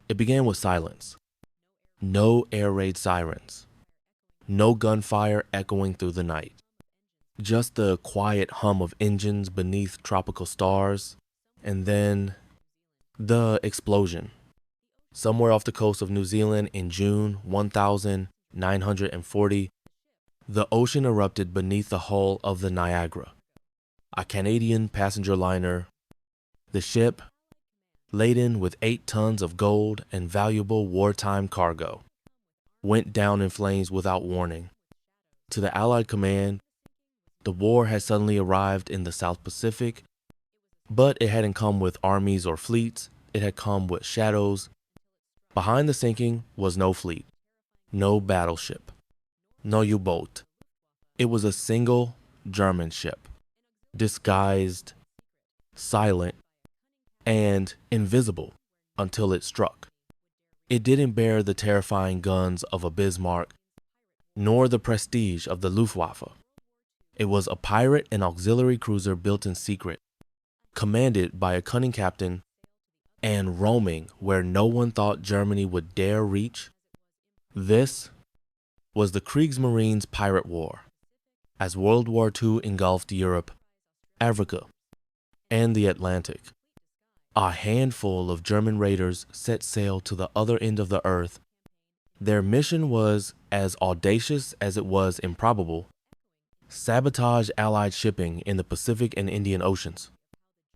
It began with silence. No air raid sirens. No gunfire echoing through the night. Just the quiet hum of engines beneath tropical stars, and then the explosion. Somewhere off the coast of New Zealand in June 1940, the ocean erupted beneath the hull of the Niagara, a Canadian passenger liner. The ship, laden with 8 tons of gold and valuable wartime cargo, went down in flames without warning. To the Allied command, the war had suddenly arrived in the South Pacific, but it hadn't come with armies or fleets. It had come with shadows. Behind the sinking was no fleet, no battleship, no U-boat. It was a single German ship, disguised, silent, and invisible until it struck. It didn't bear the terrifying guns of a Bismarck, nor the prestige of the Luftwaffe. It was a pirate and auxiliary cruiser built in secret, commanded by a cunning captain, and roaming where no one thought Germany would dare reach. This was the Kriegsmarine's pirate war, as World War II engulfed Europe, Africa, and the Atlantic. A handful of German raiders set sail to the other end of the earth. Their mission was as audacious as it was improbable: sabotage Allied shipping in the Pacific and Indian Oceans,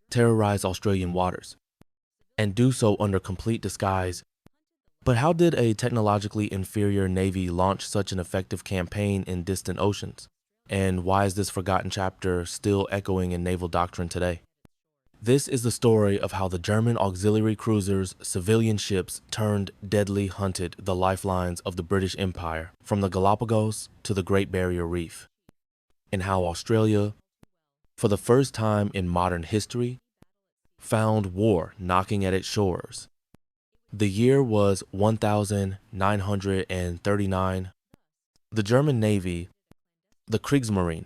terrorize Australian waters, and do so under complete disguise. But how did a technologically inferior navy launch such an effective campaign in distant oceans? And why is this forgotten chapter still echoing in naval doctrine today? This is the story of how the German auxiliary cruisers, civilian ships, turned deadly hunted the lifelines of the British Empire from the Galapagos to the Great Barrier Reef, and how Australia, for the first time in modern history, found war knocking at its shores. The year was 1939. The German Navy, the Kriegsmarine,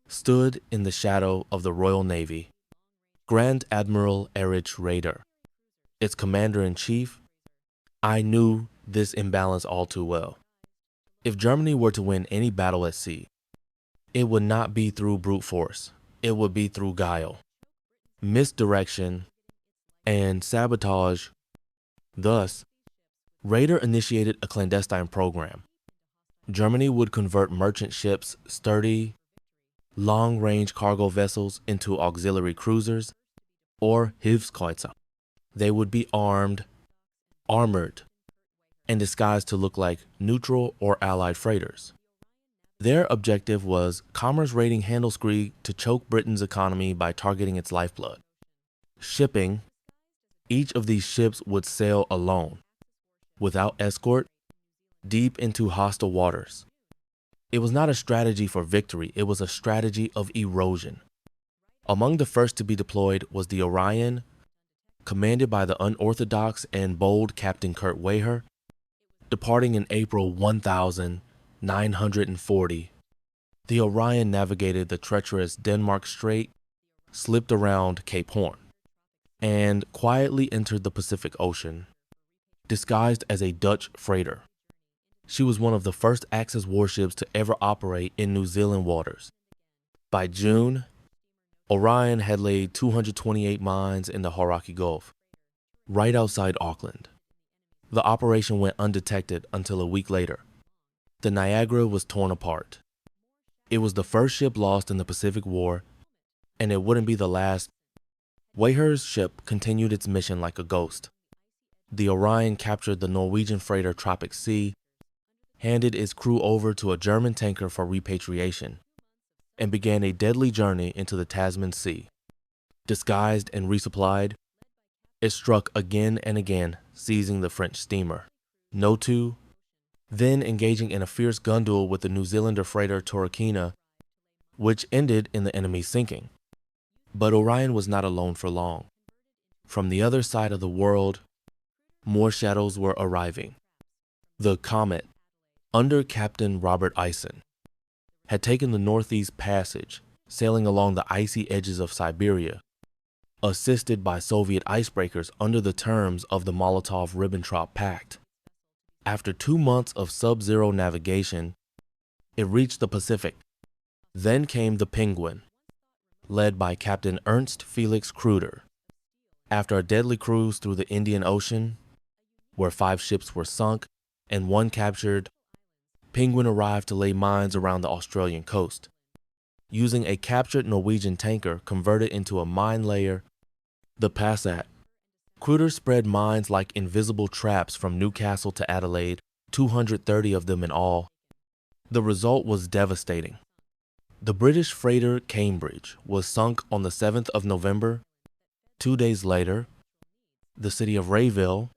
stood in the shadow of the Royal Navy. Grand Admiral Erich Raeder, its commander-in-chief. I knew this imbalance all too well. If Germany were to win any battle at sea, it would not be through brute force. It would be through guile, misdirection, and sabotage. Thus, Raeder initiated a clandestine program. Germany would convert merchant ships, sturdy, long-range cargo vessels, into auxiliary cruisers, or Hilfskreuzer. They would be armored, and disguised to look like neutral or Allied freighters. Their objective was commerce raiding Handelskrieg to choke Britain's economy by targeting its lifeblood. Shipping. Each of these ships would sail alone, without escort, deep into hostile waters. It was not a strategy for victory, it was a strategy of erosion. Among the first to be deployed was the Orion, commanded by the unorthodox and bold Captain Kurt Weher. Departing in April 1940, the Orion navigated the treacherous Denmark Strait, slipped around Cape Horn, and quietly entered the Pacific Ocean, disguised as a Dutch freighter. She was one of the first Axis warships to ever operate in New Zealand waters. By June, Orion had laid 228 mines in the Hauraki Gulf, right outside Auckland. The operation went undetected until a week later. The Niagara was torn apart. It was the first ship lost in the Pacific War, and it wouldn't be the last. Weher's ship continued its mission like a ghost. The Orion captured the Norwegian freighter Tropic Sea, handed its crew over to a German tanker for repatriation, and began a deadly journey into the Tasman Sea. Disguised and resupplied, it struck again and again, seizing the French steamer Notu, then engaging in a fierce gun duel with the New Zealander freighter Torquina, which ended in the enemy's sinking. But Orion was not alone for long. From the other side of the world, more shadows were arriving. The Comet, under Captain Robert Eisen, had taken the Northeast Passage, sailing along the icy edges of Siberia. assisted by Soviet icebreakers under the terms of the Molotov-Ribbentrop Pact. After 2 months of sub-zero navigation, it reached the Pacific. Then came the Penguin, led by Captain Ernst Felix Kruder. After a deadly cruise through the Indian Ocean, where 5 ships were sunk and 1 captured, Penguin arrived to lay mines around the Australian coast. Using a captured Norwegian tanker converted into a mine layer, the Passat, Kruder spread mines like invisible traps from Newcastle to Adelaide, 230 of them in all. The result was devastating. The British freighter Cambridge was sunk on the 7th of November. 2 days later, the city of Rayville,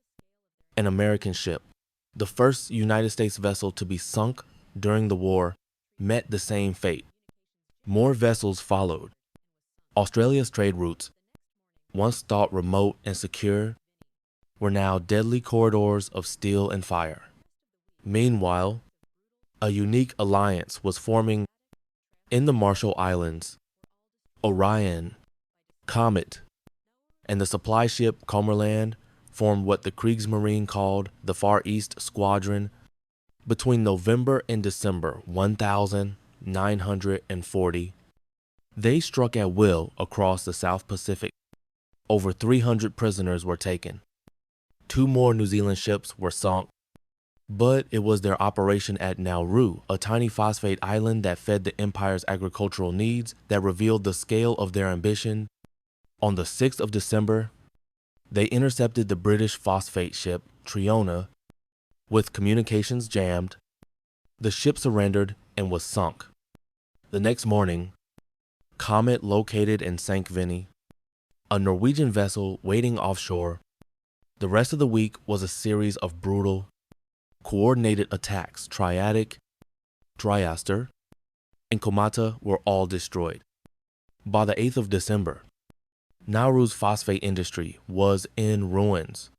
an American ship, the first United States vessel to be sunk during the war, met the same fate. More vessels followed. Australia's trade routes, once thought remote and secure, were now deadly corridors of steel and fire. Meanwhile, a unique alliance was forming in the Marshall Islands. Orion, Comet, and the supply ship Cumberland formed what the Kriegsmarine called the Far East Squadron. Between November and December 1940, they struck at will across the South Pacific. Over 300 prisoners were taken. 2 more New Zealand ships were sunk, but it was their operation at Nauru, a tiny phosphate island that fed the empire's agricultural needs, that revealed the scale of their ambition. On the 6th of December, they intercepted the British phosphate ship Triona. With communications jammed, the ship surrendered and was sunk. The next morning, Comet located and sank Vinny, a Norwegian vessel waiting offshore. The rest of the week was a series of brutal, coordinated attacks. Triadic, Triaster, and Komata were all destroyed. By the 8th of December, Nauru's phosphate industry was in ruins,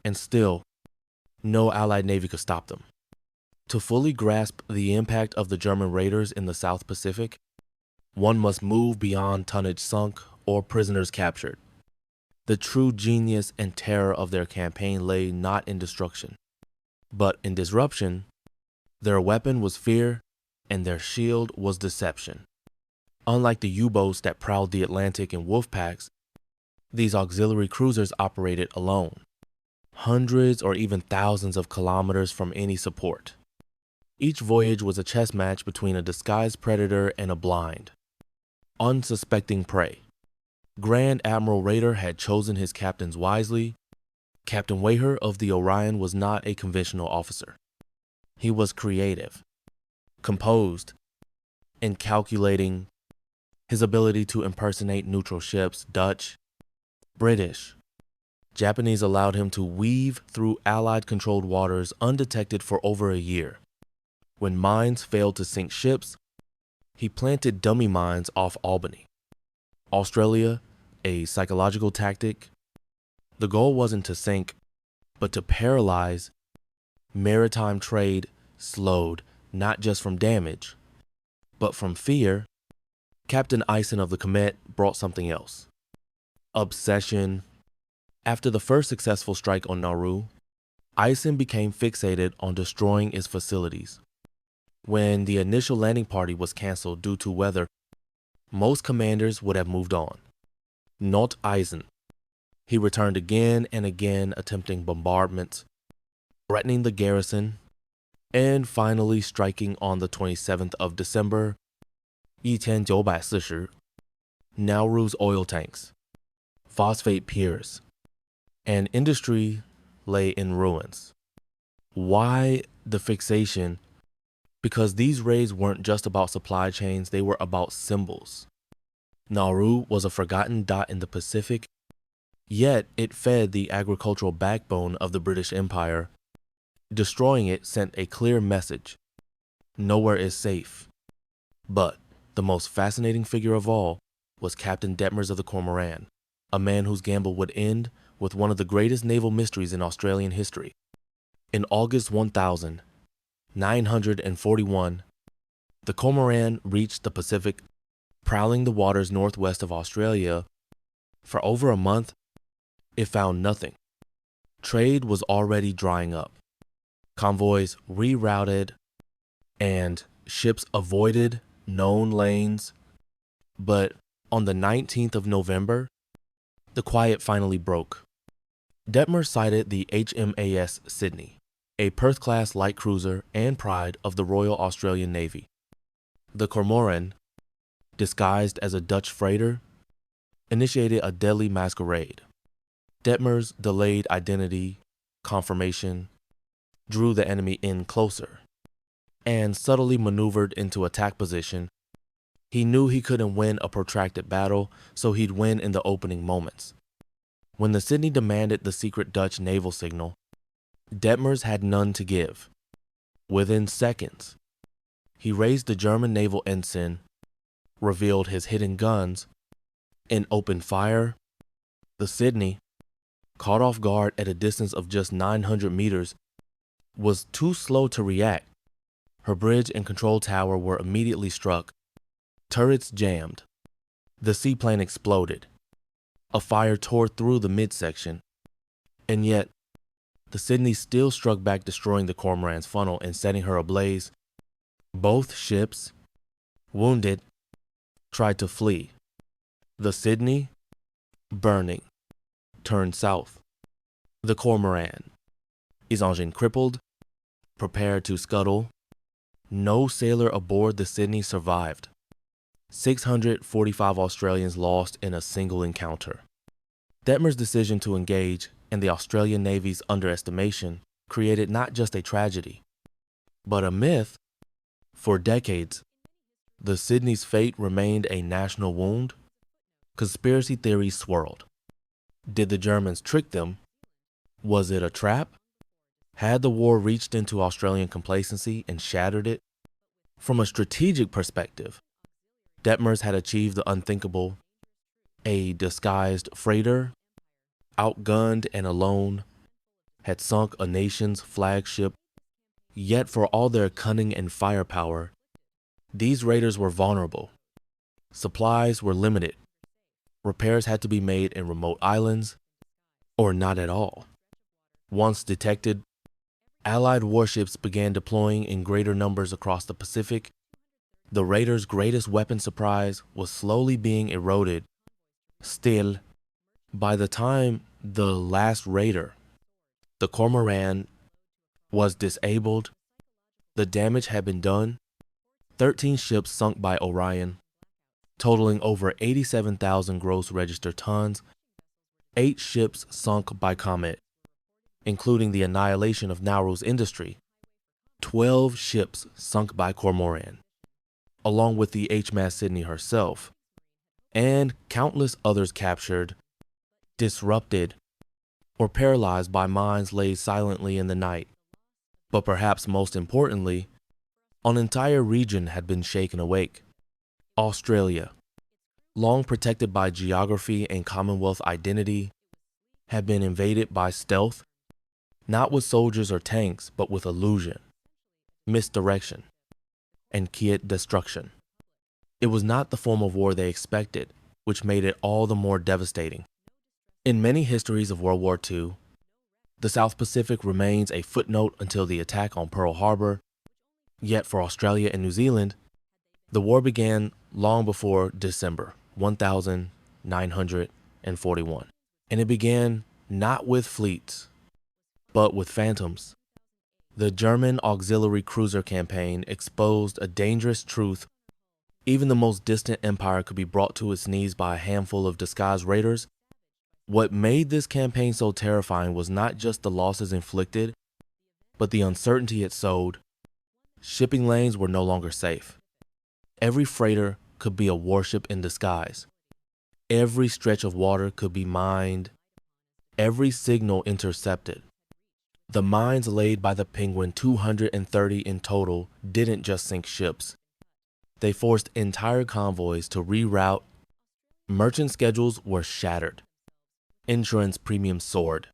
and still, no Allied Navy could stop them. To fully grasp the impact of the German raiders in the South Pacific, one must move beyond tonnage sunk or prisoners captured. The true genius and terror of their campaign lay not in destruction, but in disruption. Their weapon was fear, and their shield was deception. Unlike the U-boats that prowled the Atlantic in wolf packs, these auxiliary cruisers operated alone, hundreds or even thousands of kilometers from any support. Each voyage was a chess match between a disguised predator and a blind, unsuspecting prey. Grand Admiral Rader had chosen his captains wisely. Captain Weher of the Orion was not a conventional officer. He was creative, composed, and calculating. His ability to impersonate neutral ships, Dutch, British, Japanese, allowed him to weave through Allied-controlled waters undetected for over a year. When mines failed to sink ships, he planted dummy mines off Albany, Australia, a psychological tactic. The goal wasn't to sink, but to paralyze. Maritime trade slowed, not just from damage, but from fear. Captain Eisen of the Comet brought something else: obsession. After the first successful strike on Nauru, Eisen became fixated on destroying its facilities. When the initial landing party was canceled due to weather, most commanders would have moved on. Not Eisen. He returned again and again, attempting bombardments, threatening the garrison, and finally striking on the 27th of December, 1940, Nauru's oil tanks, phosphate piers, and industry lay in ruins. Why the fixation? Because these raids weren't just about supply chains, they were about symbols. Nauru was a forgotten dot in the Pacific, yet it fed the agricultural backbone of the British Empire. Destroying it sent a clear message: nowhere is safe. But the most fascinating figure of all was Captain Detmers of the Cormoran, a man whose gamble would end with one of the greatest naval mysteries in Australian history. In August 1941, the Cormoran reached the Pacific, prowling the waters northwest of Australia. For over a month, it found nothing. Trade was already drying up. Convoys rerouted and ships avoided known lanes. But on the 19th of November, the quiet finally broke. Detmer sighted the HMAS Sydney, a Perth-class light cruiser and pride of the Royal Australian Navy. The cormoran, disguised as a Dutch freighter, initiated a deadly masquerade. Detmer's delayed identity confirmation drew the enemy in closer, and subtly maneuvered into attack position. He knew he couldn't win a protracted battle, so he'd win in the opening moments. When the Sydney demanded the secret Dutch naval signal, Detmers had none to give. Within seconds, he raised the German naval ensign, revealed his hidden guns, and opened fire. The Sydney, caught off guard at a distance of just 900 meters, was too slow to react. Her bridge and control tower were immediately struck. Turrets jammed. The seaplane exploded. A fire tore through the midsection. And yet, the Sydney still struck back, destroying the cormoran's funnel and setting her ablaze. Both ships, wounded, tried to flee. The Sydney, burning, turned south. The cormoran, its engine crippled, prepared to scuttle. No sailor aboard the Sydney survived. 645 Australians lost in a single encounter. Detmer's decision to engage and the Australian Navy's underestimation created not just a tragedy, but a myth. For decades, the Sydney's fate remained a national wound. Conspiracy theories swirled. Did the Germans trick them? Was it a trap? Had the war reached into Australian complacency and shattered it? From a strategic perspective, Detmers had achieved the unthinkable. A disguised freighter, outgunned and alone, had sunk a nation's flagship. Yet for all their cunning and firepower, these raiders were vulnerable. Supplies were limited. Repairs had to be made in remote islands, or not at all. Once detected, Allied warships began deploying in greater numbers across the Pacific. The raiders' greatest weapon surprise was slowly being eroded. Still, by the time the last raider, the cormoran, was disabled, the damage had been done. 13 ships sunk by Orion, totaling over 87,000 gross register tons. 8 ships sunk by Comet, including the annihilation of Nauru's industry. 12 ships sunk by Cormoran, along with the HMAS Sydney herself, and countless others captured, disrupted, or paralyzed by mines laid silently in the night. But perhaps most importantly, an entire region had been shaken awake. Australia, long protected by geography and Commonwealth identity, had been invaded by stealth, not with soldiers or tanks, but with illusion, misdirection, and quiet destruction. It was not the form of war they expected, which made it all the more devastating. In many histories of World War II, the South Pacific remains a footnote until the attack on Pearl Harbor. Yet for Australia and New Zealand, the war began long before December 1941, and it began not with fleets, but with phantoms. The German auxiliary cruiser campaign exposed a dangerous truth. Even the most distant empire could be brought to its knees by a handful of disguised raiders. What made this campaign so terrifying was not just the losses inflicted, but the uncertainty it sowed. Shipping lanes were no longer safe. Every freighter could be a warship in disguise. Every stretch of water could be mined. Every signal intercepted. The mines laid by the Penguin, 230 in total, didn't just sink ships. They forced entire convoys to reroute. Merchant schedules were shattered. Insurance premiums soared.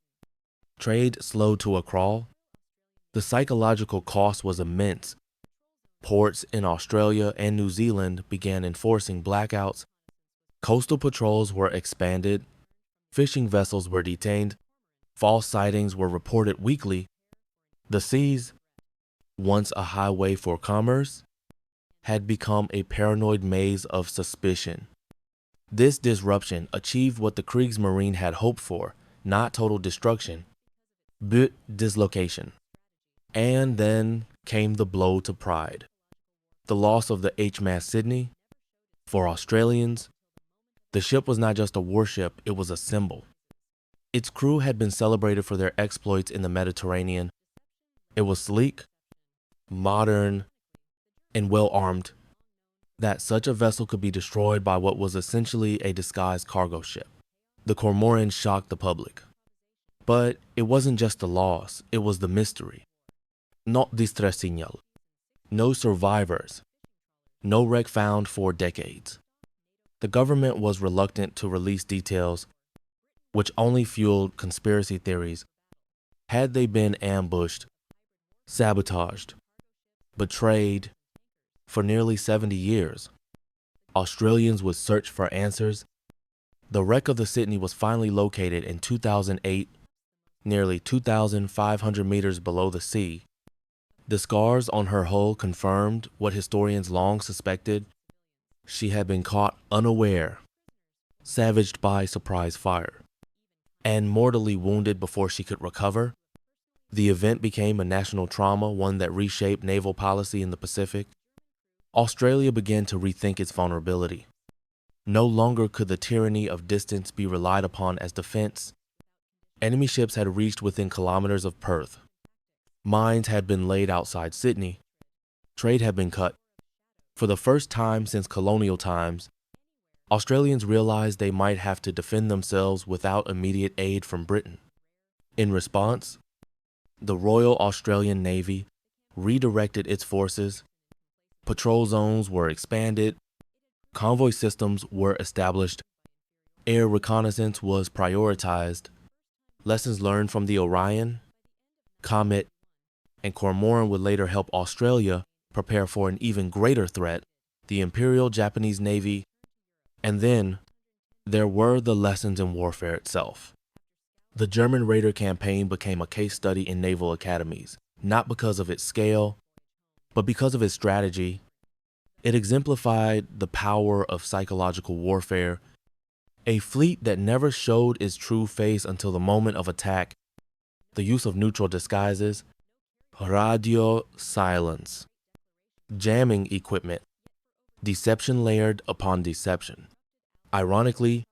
Trade slowed to a crawl. The psychological cost was immense. Ports in Australia and New Zealand began enforcing blackouts. Coastal patrols were expanded, Fishing vessels were detained. False sightings were reported weekly. The seas, once a highway for commerce, had become a paranoid maze of suspicion. This disruption achieved what the Kriegsmarine had hoped for, not total destruction, but dislocation. And then came the blow to pride. The loss of the HMAS Sydney. For Australians, the ship was not just a warship, it was a symbol. Its crew had been celebrated for their exploits in the Mediterranean. It was sleek, modern, and well-armed, that such a vessel could be destroyed by what was essentially a disguised cargo ship. The cormorant shocked the public. But it wasn't just the loss, it was the mystery. Not distress signal. No survivors. No wreck found for decades. The government was reluctant to release details, which only fueled conspiracy theories. Had they been ambushed, sabotaged, betrayed for nearly 70 years, Australians would search for answers. The wreck of the Sydney was finally located in 2008, nearly 2,500 meters below the sea. The scars on her hull confirmed what historians long suspected. She had been caught unaware, savaged by surprise fire, and mortally wounded before she could recover. The event became a national trauma, one that reshaped naval policy in the Pacific. Australia began to rethink its vulnerability. No longer could the tyranny of distance be relied upon as defense. Enemy ships had reached within kilometers of Perth. Mines had been laid outside Sydney. Trade had been cut. For the first time since colonial times, Australians realized they might have to defend themselves without immediate aid from Britain. In response, the Royal Australian Navy redirected its forces. Patrol zones were expanded. Convoy systems were established. Air reconnaissance was prioritized. Lessons learned from the Orion, Comet, and Cormoran would later help Australia prepare for an even greater threat, the Imperial Japanese Navy. And then there were the lessons in warfare itself. The German Raider campaign became a case study in naval academies, not because of its scale, but because of its strategy. It exemplified the power of psychological warfare, a fleet that never showed its true face until the moment of attack, the use of neutral disguises, radio silence, jamming equipment, deception layered upon deception. Ironically,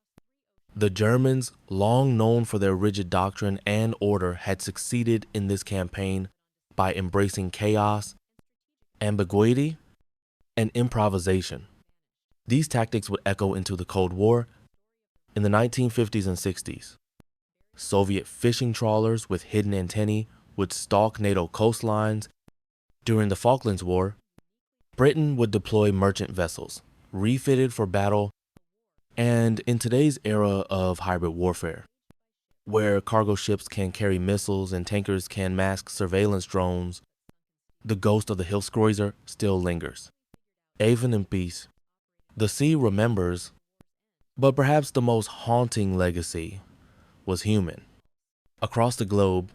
the Germans, long known for their rigid doctrine and order, had succeeded in this campaign by embracing chaos, ambiguity, and improvisation. These tactics would echo into the Cold War. In the 1950s and 60s, Soviet fishing trawlers with hidden antennae would stalk NATO coastlines. During the Falklands War, Britain would deploy merchant vessels, refitted for battle. And in today's era of hybrid warfare, where cargo ships can carry missiles and tankers can mask surveillance drones, the ghost of the Hilfskreuzer still lingers. Even in peace, the sea remembers, but perhaps the most haunting legacy was human. Across the globe,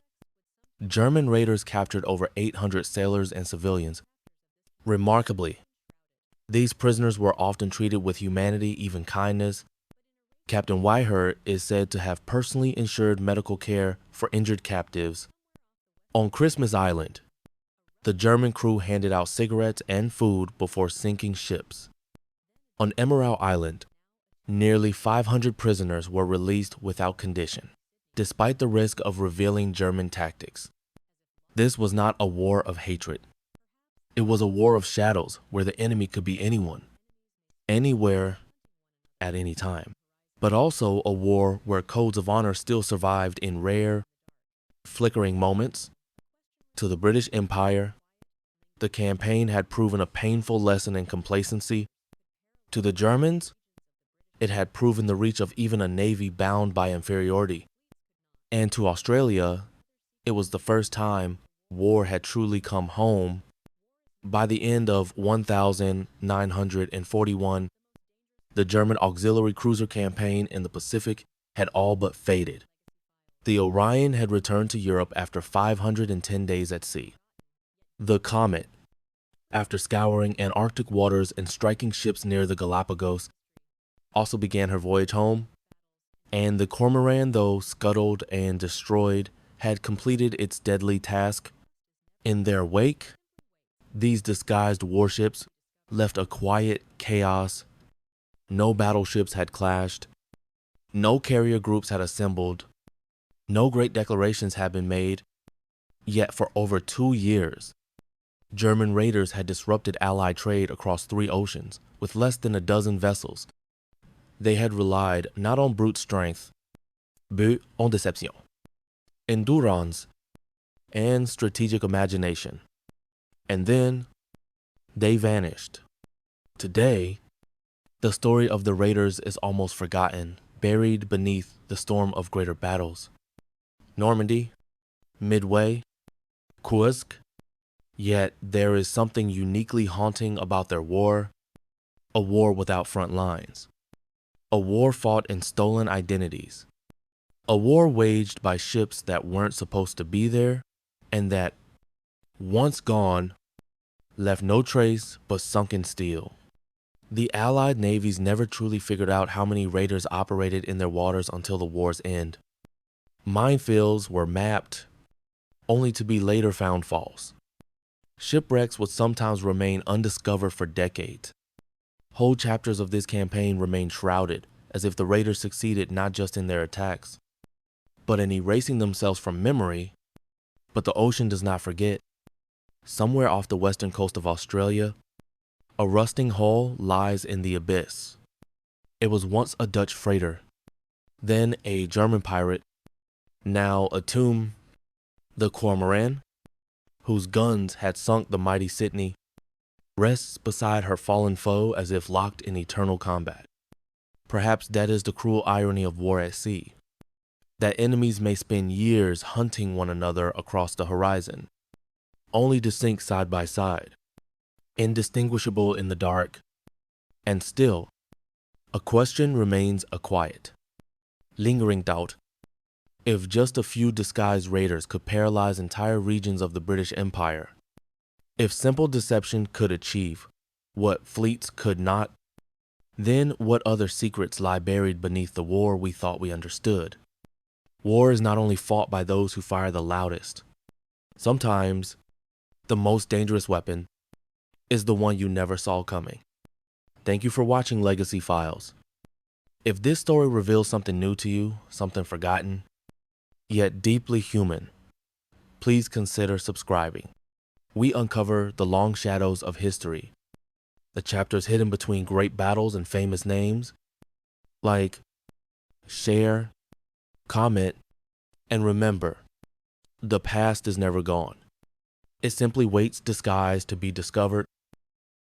German raiders captured over 800 sailors and civilians. Remarkably, these prisoners were often treated with humanity, even kindness. Captain Whitehead is said to have personally ensured medical care for injured captives. On Christmas Island, the German crew handed out cigarettes and food before sinking ships. On Emerald Island, nearly 500 prisoners were released without condition, despite the risk of revealing German tactics. This was not a war of hatred. It was a war of shadows where the enemy could be anyone, anywhere, at any time. But also a war where codes of honor still survived in rare, flickering moments. To the British Empire, the campaign had proven a painful lesson in complacency. To the Germans, it had proven the reach of even a navy bound by inferiority. And to Australia, it was the first time war had truly come home. By the end of 1941, the German auxiliary cruiser campaign in the Pacific had all but faded. The Orion had returned to Europe after 510 days at sea. The Comet, after scouring Antarctic waters and striking ships near the Galapagos, also began her voyage home, and the Cormoran, though scuttled and destroyed, had completed its deadly task. In their wake, these disguised warships left a quiet chaos. No battleships had clashed, no carrier groups had assembled, no great declarations had been made, yet for over 2 years, German raiders had disrupted Allied trade across 3 oceans with less than a dozen vessels. They had relied not on brute strength, but en déception, endurance, and strategic imagination. And then, they vanished. Today, the story of the raiders is almost forgotten, buried beneath the storm of greater battles. Normandy, Midway, Kursk, yet there is something uniquely haunting about their war, a war without front lines, a war fought in stolen identities, a war waged by ships that weren't supposed to be there and that, once gone, left no trace but sunken steel. The Allied navies never truly figured out how many raiders operated in their waters until the war's end. Minefields were mapped, only to be later found false. Shipwrecks would sometimes remain undiscovered for decades. Whole chapters of this campaign remain shrouded, as if the raiders succeeded not just in their attacks, but in erasing themselves from memory. But the ocean does not forget. Somewhere off the western coast of Australia, a rusting hull lies in the abyss. It was once a Dutch freighter, then a German pirate, now a tomb. The Cormoran, whose guns had sunk the mighty Sydney, rests beside her fallen foe as if locked in eternal combat. Perhaps that is the cruel irony of war at sea, that enemies may spend years hunting one another across the horizon, only to sink side by side, indistinguishable in the dark. And still, a question remains a quiet, lingering doubt. If just a few disguised raiders could paralyze entire regions of the British Empire, if simple deception could achieve what fleets could not, then what other secrets lie buried beneath the war we thought we understood? War is not only fought by those who fire the loudest. Sometimes, the most dangerous weapon is the one you never saw coming. Thank you for watching Legacy Files. If this story reveals something new to you, something forgotten, yet deeply human, please consider subscribing. We uncover the long shadows of history, the chapters hidden between great battles and famous names. Like, share, comment, and remember, the past is never gone. It simply waits disguised to be discovered